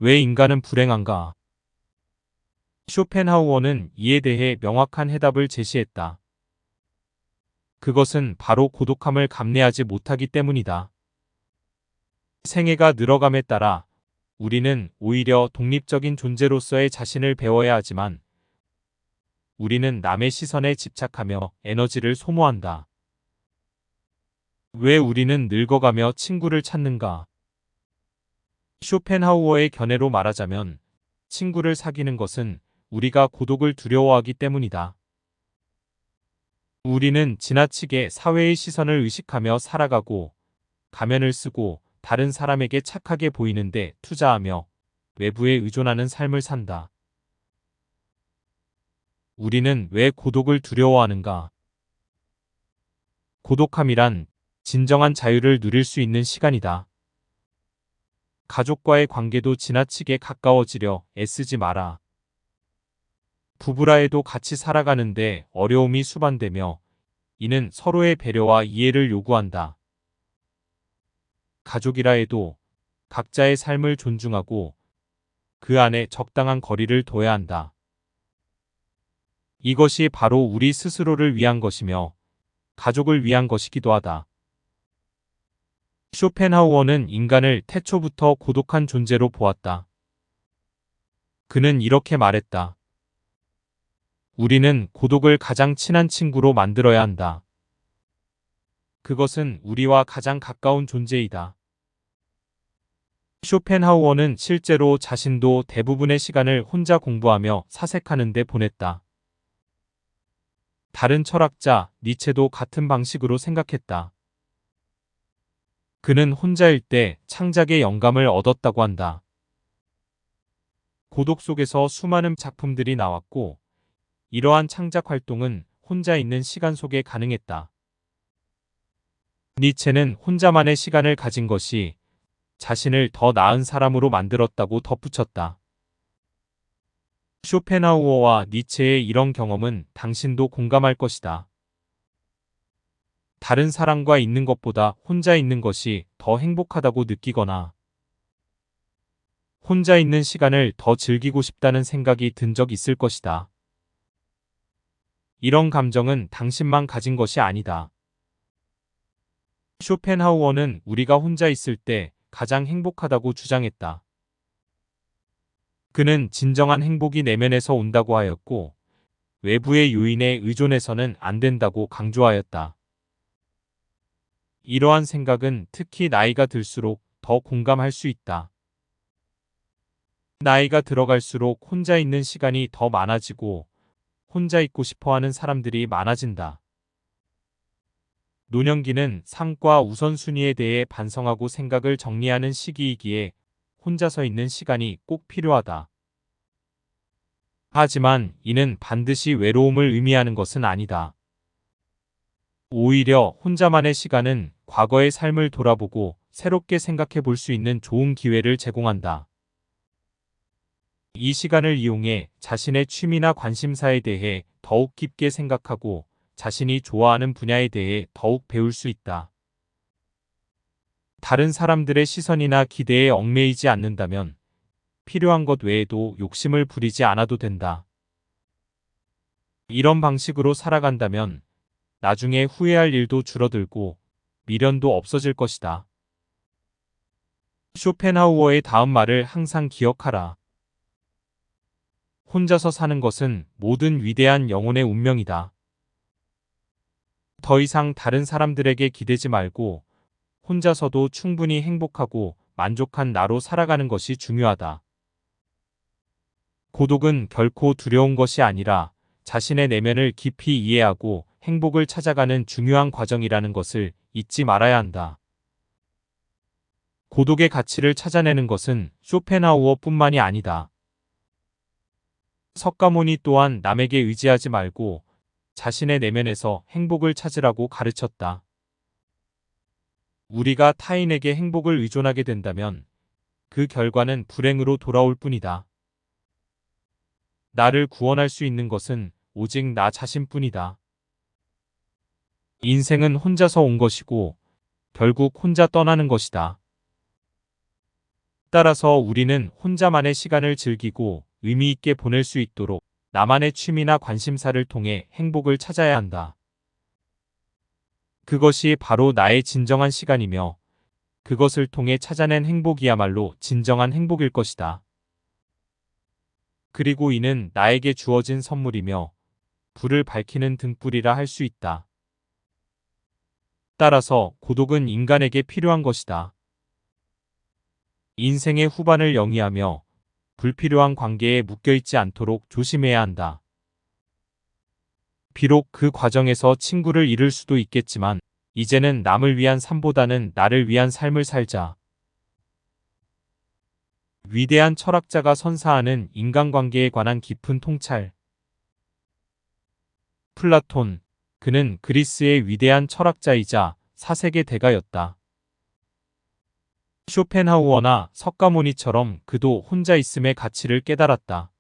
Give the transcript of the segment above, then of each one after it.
왜 인간은 불행한가? 쇼펜하우어는 이에 대해 명확한 해답을 제시했다. 그것은 바로 고독함을 감내하지 못하기 때문이다. 생애가 늘어감에 따라 우리는 오히려 독립적인 존재로서의 자신을 배워야 하지만 우리는 남의 시선에 집착하며 에너지를 소모한다. 왜 우리는 늙어가며 친구를 찾는가? 쇼펜하우어의 견해로 말하자면 친구를 사귀는 것은 우리가 고독을 두려워하기 때문이다. 우리는 지나치게 사회의 시선을 의식하며 살아가고 가면을 쓰고 다른 사람에게 착하게 보이는데 투자하며 외부에 의존하는 삶을 산다. 우리는 왜 고독을 두려워하는가? 고독함이란 진정한 자유를 누릴 수 있는 시간이다. 가족과의 관계도 지나치게 가까워지려 애쓰지 마라. 부부라 해도 같이 살아가는데 어려움이 수반되며 이는 서로의 배려와 이해를 요구한다. 가족이라 해도 각자의 삶을 존중하고 그 안에 적당한 거리를 둬야 한다. 이것이 바로 우리 스스로를 위한 것이며 가족을 위한 것이기도 하다. 쇼펜하우어는 인간을 태초부터 고독한 존재로 보았다. 그는 이렇게 말했다. 우리는 고독을 가장 친한 친구로 만들어야 한다. 그것은 우리와 가장 가까운 존재이다. 쇼펜하우어는 실제로 자신도 대부분의 시간을 혼자 공부하며 사색하는 데 보냈다. 다른 철학자 니체도 같은 방식으로 생각했다. 그는 혼자일 때 창작의 영감을 얻었다고 한다. 고독 속에서 수많은 작품들이 나왔고 이러한 창작 활동은 혼자 있는 시간 속에 가능했다. 니체는 혼자만의 시간을 가진 것이 자신을 더 나은 사람으로 만들었다고 덧붙였다. 쇼펜하우어와 니체의 이런 경험은 당신도 공감할 것이다. 다른 사람과 있는 것보다 혼자 있는 것이 더 행복하다고 느끼거나 혼자 있는 시간을 더 즐기고 싶다는 생각이 든 적 있을 것이다. 이런 감정은 당신만 가진 것이 아니다. 쇼펜하우어는 우리가 혼자 있을 때 가장 행복하다고 주장했다. 그는 진정한 행복이 내면에서 온다고 하였고 외부의 요인에 의존해서는 안 된다고 강조하였다. 이러한 생각은 특히 나이가 들수록 더 공감할 수 있다. 나이가 들어갈수록 혼자 있는 시간이 더 많아지고 혼자 있고 싶어하는 사람들이 많아진다. 노년기는 삶과 우선순위에 대해 반성하고 생각을 정리하는 시기이기에 혼자서 있는 시간이 꼭 필요하다. 하지만 이는 반드시 외로움을 의미하는 것은 아니다. 오히려 혼자만의 시간은 과거의 삶을 돌아보고 새롭게 생각해 볼 수 있는 좋은 기회를 제공한다. 이 시간을 이용해 자신의 취미나 관심사에 대해 더욱 깊게 생각하고 자신이 좋아하는 분야에 대해 더욱 배울 수 있다. 다른 사람들의 시선이나 기대에 얽매이지 않는다면 필요한 것 외에도 욕심을 부리지 않아도 된다. 이런 방식으로 살아간다면 나중에 후회할 일도 줄어들고 미련도 없어질 것이다. 쇼펜하우어의 다음 말을 항상 기억하라. 혼자서 사는 것은 모든 위대한 영혼의 운명이다. 더 이상 다른 사람들에게 기대지 말고 혼자서도 충분히 행복하고 만족한 나로 살아가는 것이 중요하다. 고독은 결코 두려운 것이 아니라 자신의 내면을 깊이 이해하고 행복을 찾아가는 중요한 과정이라는 것을 잊지 말아야 한다. 고독의 가치를 찾아내는 것은 쇼펜하우어뿐만이 아니다. 석가모니 또한 남에게 의지하지 말고 자신의 내면에서 행복을 찾으라고 가르쳤다. 우리가 타인에게 행복을 의존하게 된다면 그 결과는 불행으로 돌아올 뿐이다. 나를 구원할 수 있는 것은 오직 나 자신뿐이다. 인생은 혼자서 온 것이고 결국 혼자 떠나는 것이다. 따라서 우리는 혼자만의 시간을 즐기고 의미 있게 보낼 수 있도록 나만의 취미나 관심사를 통해 행복을 찾아야 한다. 그것이 바로 나의 진정한 시간이며 그것을 통해 찾아낸 행복이야말로 진정한 행복일 것이다. 그리고 이는 나에게 주어진 선물이며 불을 밝히는 등불이라 할 수 있다. 따라서 고독은 인간에게 필요한 것이다. 인생의 후반을 영위하며 불필요한 관계에 묶여있지 않도록 조심해야 한다. 비록 그 과정에서 친구를 잃을 수도 있겠지만 이제는 남을 위한 삶보다는 나를 위한 삶을 살자. 위대한 철학자가 선사하는 인간관계에 관한 깊은 통찰. 플라톤, 그는 그리스의 위대한 철학자이자 사색의 대가였다. 쇼펜하우어나 석가모니처럼 그도 혼자 있음의 가치를 깨달았다.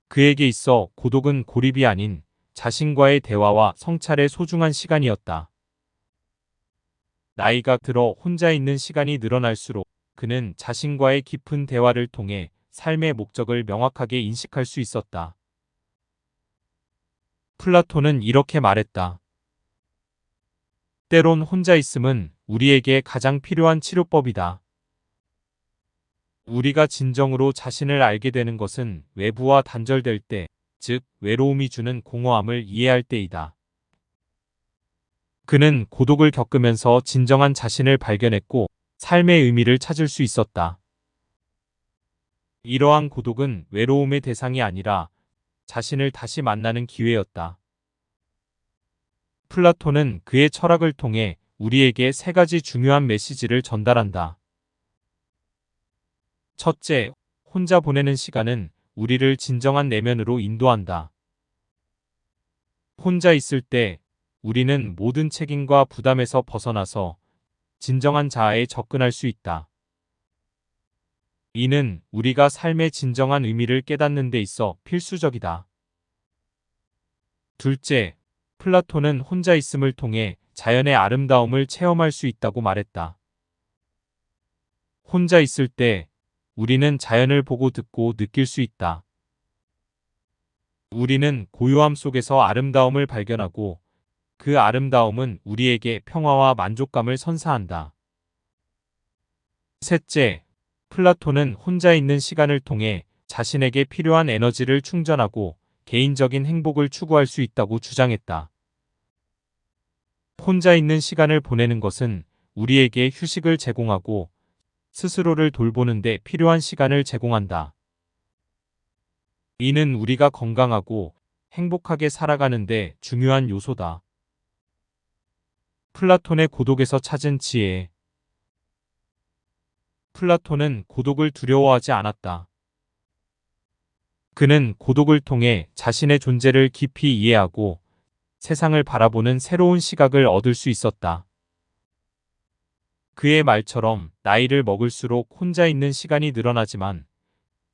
그에게 있어 고독은 고립이 아닌 자신과의 대화와 성찰의 소중한 시간이었다. 나이가 들어 혼자 있는 시간이 늘어날수록 그는 자신과의 깊은 대화를 통해 삶의 목적을 명확하게 인식할 수 있었다. 플라톤은 이렇게 말했다. 때론 혼자 있음은 우리에게 가장 필요한 치료법이다. 우리가 진정으로 자신을 알게 되는 것은 외부와 단절될 때, 즉 외로움이 주는 공허함을 이해할 때이다. 그는 고독을 겪으면서 진정한 자신을 발견했고 삶의 의미를 찾을 수 있었다. 이러한 고독은 외로움의 대상이 아니라 자신을 다시 만나는 기회였다. 플라톤은 그의 철학을 통해 우리에게 세 가지 중요한 메시지를 전달한다. 첫째, 혼자 보내는 시간은 우리를 진정한 내면으로 인도한다. 혼자 있을 때 우리는 모든 책임과 부담에서 벗어나서 진정한 자아에 접근할 수 있다. 이는 우리가 삶의 진정한 의미를 깨닫는 데 있어 필수적이다. 둘째, 플라톤은 혼자 있음을 통해 자연의 아름다움을 체험할 수 있다고 말했다. 혼자 있을 때 우리는 자연을 보고 듣고 느낄 수 있다. 우리는 고요함 속에서 아름다움을 발견하고 그 아름다움은 우리에게 평화와 만족감을 선사한다. 셋째, 플라톤은 혼자 있는 시간을 통해 자신에게 필요한 에너지를 충전하고 개인적인 행복을 추구할 수 있다고 주장했다. 혼자 있는 시간을 보내는 것은 우리에게 휴식을 제공하고 스스로를 돌보는 데 필요한 시간을 제공한다. 이는 우리가 건강하고 행복하게 살아가는 데 중요한 요소다. 플라톤의 고독에서 찾은 지혜. 플라톤은 고독을 두려워하지 않았다. 그는 고독을 통해 자신의 존재를 깊이 이해하고 세상을 바라보는 새로운 시각을 얻을 수 있었다. 그의 말처럼 나이를 먹을수록 혼자 있는 시간이 늘어나지만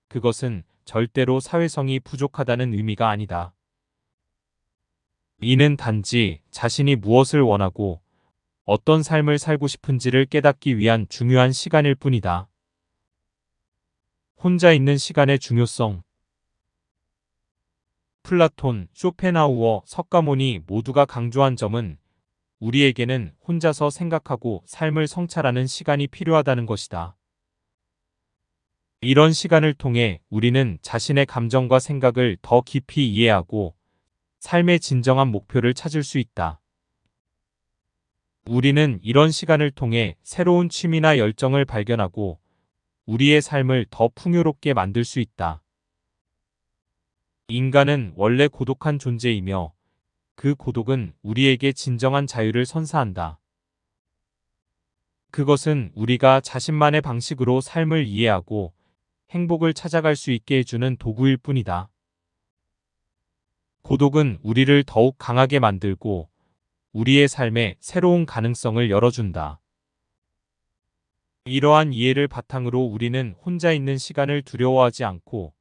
그것은 절대로 사회성이 부족하다는 의미가 아니다. 이는 단지 자신이 무엇을 원하고 어떤 삶을 살고 싶은지를 깨닫기 위한 중요한 시간일 뿐이다. 혼자 있는 시간의 중요성. 플라톤, 쇼펜하우어, 석가모니 모두가 강조한 점은 우리에게는 혼자서 생각하고 삶을 성찰하는 시간이 필요하다는 것이다. 이런 시간을 통해 우리는 자신의 감정과 생각을 더 깊이 이해하고 삶의 진정한 목표를 찾을 수 있다. 우리는 이런 시간을 통해 새로운 취미나 열정을 발견하고 우리의 삶을 더 풍요롭게 만들 수 있다. 인간은 원래 고독한 존재이며 그 고독은 우리에게 진정한 자유를 선사한다. 그것은 우리가 자신만의 방식으로 삶을 이해하고 행복을 찾아갈 수 있게 해주는 도구일 뿐이다. 고독은 우리를 더욱 강하게 만들고 우리의 삶에 새로운 가능성을 열어준다. 이러한 이해를 바탕으로 우리는 혼자 있는 시간을 두려워하지 않고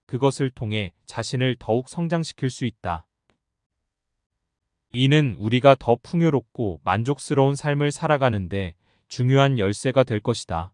그것을 통해 자신을 더욱 성장시킬 수 있다. 이는 우리가 더 풍요롭고 만족스러운 삶을 살아가는데 중요한 열쇠가 될 것이다.